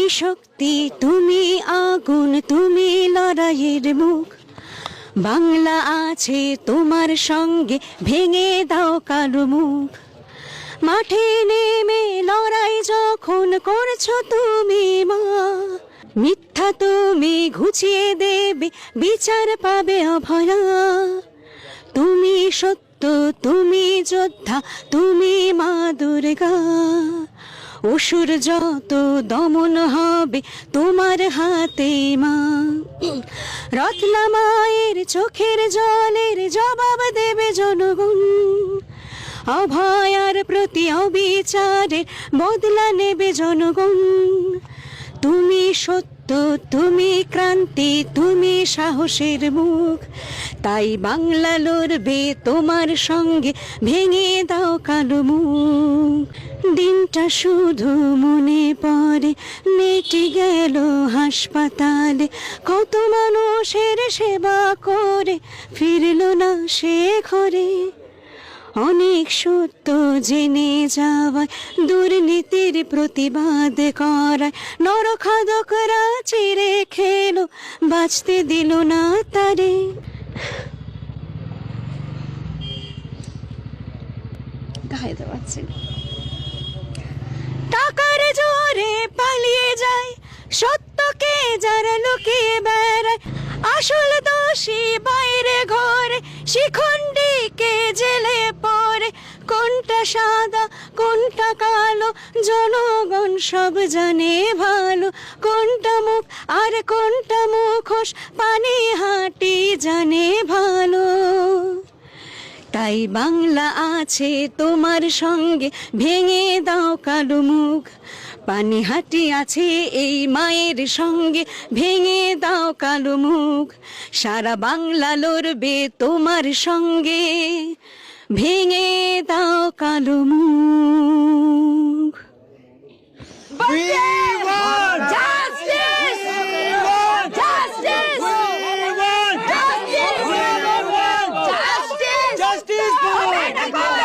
শক্তি, তুমি আগুন, তুমি লড়াইয়ের মুখ। বাংলা আছে তোমার সঙ্গে, ভেঙে দাও কালো মুখ। মাঠে নেমে লড়াই যখন করছো তুমি মা, মিথ্যা তুমি ঘুচিয়ে দেবে, বিচার পাবে অভয়া। তুমি সত্য, তুমি যোদ্ধা, তুমি মা দুর্গা। অসুর যত দমন হবে তোমার হাতে মা। রত্না মায়ের চোখের জলের জবাব দেবে জনগণ। অভয়ার প্রতি অবিচারের বদলা নেবে জনগণ। তুমি সত্য, তুমি ক্রান্তি, তুমি সাহসের মুখ। তাই বাংলা লড়বে তোমার সঙ্গে, ভেঙে দাও কালো মুখ। দিনটা শুধু মনে পড়ে, মেটে গেল হাসপাতালে, কত মানুষের সেবা করে ফিরল না সে ঘরে। অনেক সত্য জেনে যাওয়ায়, দুর্নীতির প্রতিবাদ করায়, নরখাদকরা চিরে খেলো, বাঁচতে দিল না তারে। গাইতে পারছি না। টাকার জোরে পালিয়ে যায় সত্যকে যারা লুকিয়ে বেড়ায়, আসল দোষী বাইরে ঘরে, শিখণ্ডীকে জেলে পড়ে। কোনটা সাদা কোনটা কালো জনগণ সব জানে ভালো, কোনটা মুখ আর কোনটা মুখোশ পানি হাঁটি জানে ভালো। তাই বাংলা আছে তোমার সঙ্গে, ভেঙে দাও কালো মুখ। পানিহাটি আছে এই মায়ের সঙ্গে, ভেঙে দাও কালো মুখ। সারা বাংলা লড়বে তোমার সঙ্গে, ভেঙে দাও কালো মুখ। Justice!